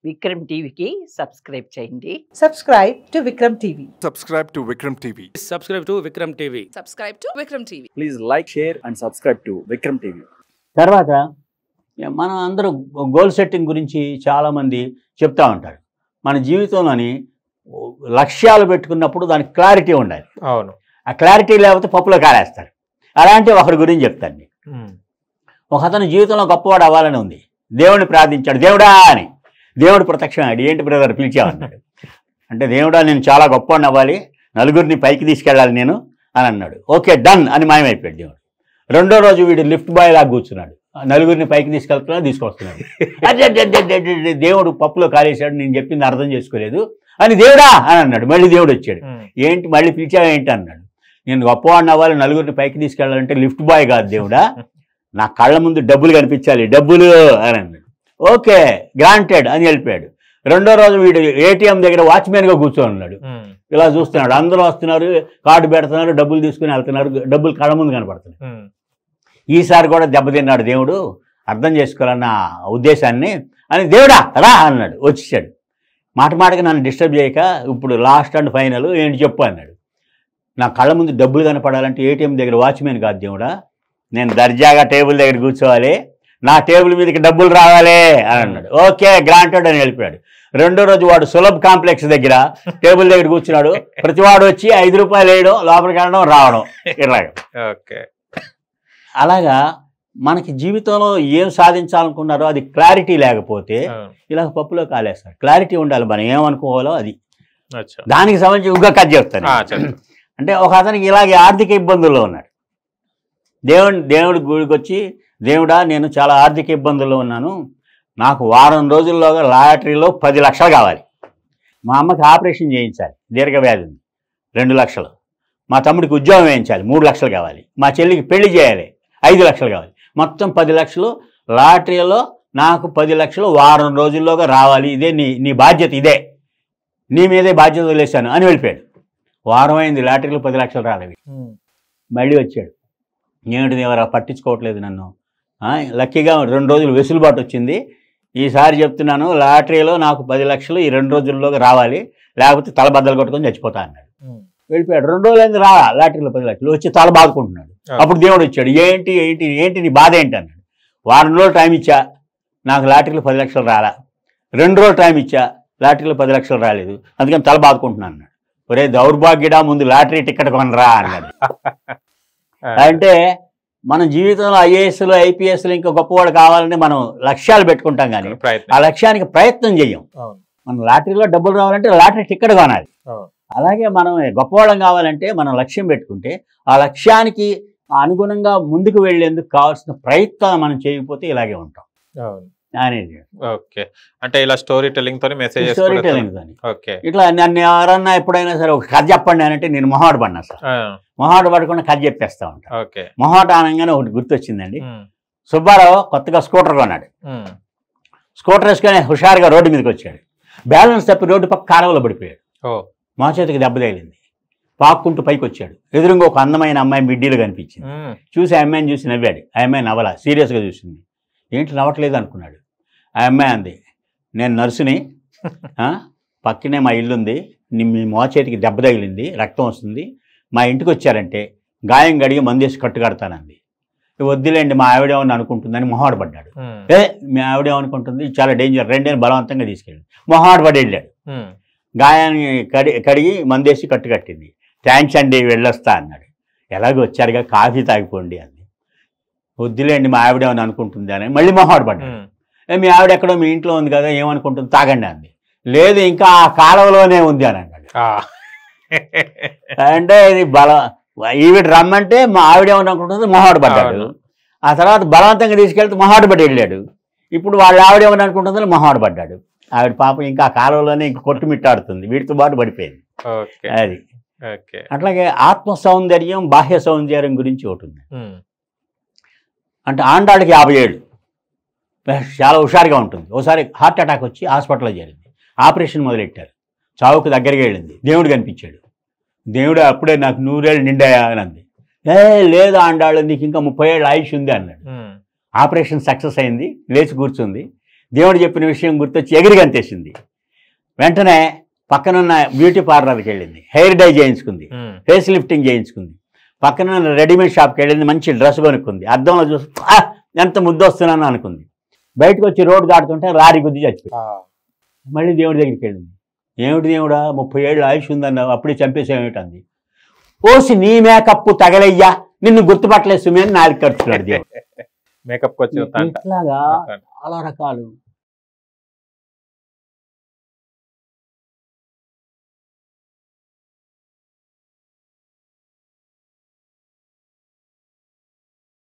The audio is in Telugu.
విక్రమ్ టీవీకి సబ్స్క్రైబ్ చేయండి. Subscribe to Vikram TV. Subscribe to Vikram TV. Subscribe to Vikram TV. Subscribe to Vikram TV. Please like, share and subscribe to Vikram TV. తర్వాత మనం అందరూ గోల్ సెట్టింగ్ గురించి చాలామంది చెప్తా ఉంటారు. మన జీవితంలోని లక్ష్యాలు పెట్టుకున్నప్పుడు దానికి క్లారిటీ ఉండాలి. అవును. ఆ క్లారిటీ లేకపోతే పప్పులో కాలేస్తారు. అలాంటి ఒకరి గురించి చెప్తాను. ఒక అతను జీవితంలో గొప్పవాడు అవ్వాలని ఉంది. దేవుడిని ప్రార్థించాడు, దేవుడా అని. దేవుడు ప్రత్యక్షమాడు, ఏంటి బ్రదర్ పిలిచామన్నాడు. అంటే దేవుడా నేను చాలా గొప్పవాడిని అవ్వాలి, నలుగురిని పైకి తీసుకెళ్ళాలి నేను అని అన్నాడు. ఓకే డన్ అని మాయమైపోయాడు దేవుడు. రెండో రోజు వీడు లిఫ్ట్ బాయ్ లాగా కూర్చున్నాడు, నలుగురిని పైకి తీసుకొస్తున్నాడు. దేవుడు పప్పులో కాలేశాడు, నేను చెప్పింది అర్థం చేసుకోలేదు అని దేవుడా అని అన్నాడు. మళ్ళీ దేవుడు వచ్చాడు, ఏంటి మళ్ళీ పిలిచావు ఏంటి అన్నాడు. నేను గొప్పవాడిని అవ్వాలి, నలుగురిని పైకి తీసుకెళ్ళాలంటే లిఫ్ట్ బాయ్ కాదు దేవుడా, నా కళ్ళ ముందు డబ్బులు కనిపించాలి, డబ్బులు అని అన్నాడు. ఓకే గ్రాంటెడ్ అని వెళ్ళిపోయాడు. రెండో రోజు వీడు ఏటీఎం దగ్గర వాచ్మెన్గా కూర్చొని ఉన్నాడు. ఇలా చూస్తున్నాడు, అందరూ వస్తున్నారు, కార్డు పెడుతున్నారు, డబ్బులు తీసుకుని వెళ్తున్నారు, డబ్బులు కళ్ళ ముందు కనపడుతున్నాయి. ఈసారి కూడా దెబ్బతిన్నాడు దేవుడు, అర్థం చేసుకోవాలన్న ఉద్దేశాన్ని అని దేవుడా రా అన్నాడు. వచ్చేసాడు. మాటకి నన్ను డిస్టర్బ్ చేయక ఇప్పుడు లాస్ట్ అండ్ ఫైనల్ ఏంటి చెప్పు అన్నాడు. నా కళ్ళ ముందు డబ్బులు కనపడాలంటే ఏటీఎం దగ్గర వాచ్మెన్ కాదు దేవుడా, నేను దర్జాగా టేబుల్ దగ్గర కూర్చోవాలి, నా టేబుల్ మీదకి డబ్బులు రావాలి అని అన్నాడు. ఓకే గ్రాంటెడ్ అని వెళ్ళిపోయాడు. రెండో రోజు వాడు సులభ్ కాంప్లెక్స్ దగ్గర టేబుల్ దగ్గర కూర్చున్నాడు. ప్రతివాడు వచ్చి 5 రూపాయలు వేయడం, లోపలికి వెళ్ళడం, రావడం, ఇలాగ. ఓకే. అలాగా మనకి జీవితంలో ఏం సాధించాలనుకున్నారో అది క్లారిటీ లేకపోతే ఇలాగ పప్పులో కాలేస్తారు. క్లారిటీ ఉండాలి, మనం ఏమనుకోవాలో అది. దానికి సంబంధించి ఇంకా కథ చెప్తాను. అంటే ఒక అతనికి ఇలాగే ఆర్థిక ఇబ్బందుల్లో ఉన్నాడు. దేవుడి గుడికి వచ్చి, దేవుడా నేను చాలా ఆర్థిక ఇబ్బందుల్లో ఉన్నాను, నాకు వారం రోజుల్లోగా లాటరీలో 10 లక్షలు కావాలి, మా అమ్మకి ఆపరేషన్ చేయించాలి, దీర్ఘవ్యాధి ఉంది 2 లక్షలు, మా తమ్ముడికి ఉద్యోగం వేయించాలి 3 లక్షలు కావాలి, మా చెల్లికి పెళ్లి చేయాలి 5 లక్షలు కావాలి, మొత్తం 10 లక్షలు లాటరీలో, నాకు 10 లక్షలు వారం రోజుల్లోగా రావాలి, ఇదే నీ బాధ్యత, ఇదే నీ మీదే బాధ్యత వదిలేశాను అని వెళ్ళిపోయాడు. వారం అయింది, లాటరీలో 10 లక్షలు రాలేవి. మళ్ళీ వచ్చాడు, ఏమిటి ఎవరా పట్టించుకోవట్లేదు నన్ను, లక్కీగా 2 రోజులు వెసులుబాటు వచ్చింది, ఈసారి చెప్తున్నాను లాటరీలో నాకు 10 లక్షలు ఈ 2 రోజుల్లోగా రావాలి, లేకపోతే తల బద్దలు కొట్టుకొని చచ్చిపోతా అన్నాడు. వెళ్ళిపోయాడు. 2 రోజులు అయింది, రావా లాటరీలో 10 లక్షలు, వచ్చి తల బాదుకుంటున్నాడు. అప్పుడు దేవుడు వచ్చాడు, ఏంటి నీ బాధ ఏంటి అన్నాడు. వారం రోజులు టైం ఇచ్చా, నాకు లాటరీలో 10 లక్షలు రాలా, 2 రోజులు టైం ఇచ్చా, లాటరీలో 10 లక్షలు రాలేదు, అందుకని తల బాదుకుంటున్నాను అన్నాడు. ఒరే దౌర్భాగ్యడా, ముందు లాటరీ టికెట్ కొనరా అన్నాడు. అంటే మన జీవితంలో ఐఏఎస్లు ఐపీఎస్లు ఇంకా గొప్పవాడు కావాలని మనం లక్ష్యాలు పెట్టుకుంటాం, కానీ ఆ లక్ష్యానికి ప్రయత్నం చెయ్యం. మనం లాటరీలో డబ్బులు రావాలంటే లాటరీ టికెట్ కొనాలి. అలాగే మనం గొప్పవాళ్ళం కావాలంటే మనం లక్ష్యం పెట్టుకుంటే ఆ లక్ష్యానికి అనుగుణంగా ముందుకు వెళ్లేందుకు కావాల్సిన ప్రయత్నం మనం చేయకపోతే ఇలాగే ఉంటాం అనేది. ఓకే. అంటే ఇలా స్టోరీ టెల్లింగ్ తోని మెసేజ్, స్టోరీ టెల్లింగ్ తోని. ఓకే. ఇట్లా నన్ను ఎవరన్నా ఎప్పుడైనా సరే ఒక కథ చెప్పండి అని అంటే నేను మొహాట పడినా సార్, మొహాట పడకుండా కథ చెప్పేస్తా ఉంటాను. ఓకే. మొహాట అనగానే ఒకటి గుర్తొచ్చిందండి. సుబ్బారావు కొత్తగా స్కూటర్ కొన్నాడు. స్కూటర్ వేసుకొని హుషారుగా రోడ్డు మీదకి వచ్చాడు. బ్యాలెన్స్ తప్పి రోడ్డు పక్క కాలువలో పడిపోయాడు. మా చేతికి దెబ్బ తగిలింది. పాక్కుంటూ పైకి వచ్చాడు. ఎదురుగా ఒక అందమైన అమ్మాయి మిడ్డీలు కనిపించింది. చూసి ఆ అమ్మాయిని చూసి నవ్వాడు. ఆ అమ్మాయి నవ్వలా, సీరియస్గా చూసింది. ఏంటి నవ్వట్లేదు అనుకున్నాడు. ఆ అమ్మాయి అంది, నేను నర్సుని, పక్కనే మా ఇల్లు ఉంది, మీ మోచేతికి దెబ్బ తగిలింది, రక్తం వస్తుంది, మా ఇంటికి వచ్చారంటే గాయం గడిగి మందేసి కట్టు కడతానంది. వద్దులేండి మా ఆవిడేమని అనుకుంటుందని మొహాడు పడ్డాడు. మీ ఆవిడేమనుకుంటుంది, చాలా డేంజర్, రెండేళ్ళు బలవంతంగా తీసుకెళ్ళాడు. మొహాడు పడి వెళ్ళాడు. గాయాన్ని కడిగి మందేసి కట్టు కట్టింది. థ్యాంక్స్ అండి వెళ్ళొస్తా అన్నాడు. ఎలాగో వచ్చారుగా కాఫీ తాగిపోండి అంది. వద్దులేండి మా ఆవిడేమని అనుకుంటుంది అని మళ్ళీ మొహాడు పడ్డాడు. మీ ఆవిడ ఎక్కడో మీ ఇంట్లో ఉంది కదా, ఏమనుకుంటుంది, తాగండి అంది. లేదు ఇంకా ఆ కాలంలోనే ఉంది అని అన్నాడు. అంటే ఇది ఈవిడ రమ్మంటే మా ఆవిడేమని అనుకుంటుంది, మొహాడు పడ్డాడు. ఆ తర్వాత బలవంతంగా తీసుకెళ్తే మొహాడు పడి వెళ్ళాడు. ఇప్పుడు వాళ్ళ ఆవిడేమని అనుకుంటుందని మొహాడు పడ్డాడు. ఆవిడ పాపం ఇంకా ఆ కాలంలోనే ఇంకా కొట్టుమిట్టాడుతుంది, వీటితో పాటు పడిపోయింది. అది అట్లాగే ఆత్మ సౌందర్యం బాహ్య సౌందర్యం గురించి ఒకటి ఉంది. అంటే ఆండాళ్ళకి 50 ఏళ్ళు, చాలా హుషారుగా ఉంటుంది. ఒకసారి హార్ట్ అటాక్ వచ్చి హాస్పిటల్లో చేరింది. ఆపరేషన్ మొదలెట్టారు. చావుకు దగ్గరగా వెళ్ళింది. దేవుడు కనిపించాడు. దేవుడు అప్పుడే నాకు 100 ఏళ్ళు నిండాయా అని అంది. లేదు ఆండాళ్ళు, నీకు ఇంకా 30 ఏళ్ళు ఆయుష్ ఉంది అన్నాడు. ఆపరేషన్ సక్సెస్ అయింది. లేచి కూర్చుంది. దేవుడు చెప్పిన విషయం గుర్తొచ్చి ఎగిరి గంతేసింది. వెంటనే పక్కనున్న బ్యూటీ పార్లర్కి వెళ్ళింది, హెయిర్ డై చేయించుకుంది, ఫేస్ లిఫ్టింగ్ చేయించుకుంది. పక్కన రెడీమేడ్ షాప్కి వెళ్ళింది, మంచి డ్రెస్ కొనుక్కుంది. అద్దంలో చూసి ఎంత ముద్దొస్తున్నాను అనుకుంది. బయటకు వచ్చి రోడ్డు దాటుతుంటే లారీ గుద్ది చచ్చిపోయింది. మళ్ళీ దేవుడి దగ్గరికి వెళ్ళింది. ఏమిటి దేవుడా 30 ఏళ్ళు ఆయుష్ ఉందన్నావు, అప్పుడే చంపేసేమిటంది. ఓసి నీ మేకప్ తగలయ్యా, నిన్ను గుర్తుపట్టలేదు సుమి అని నాలుగు ఖర్చున్నాడు దేవుడు. మేకప్ ఇట్లాగా చాలా రకాలు.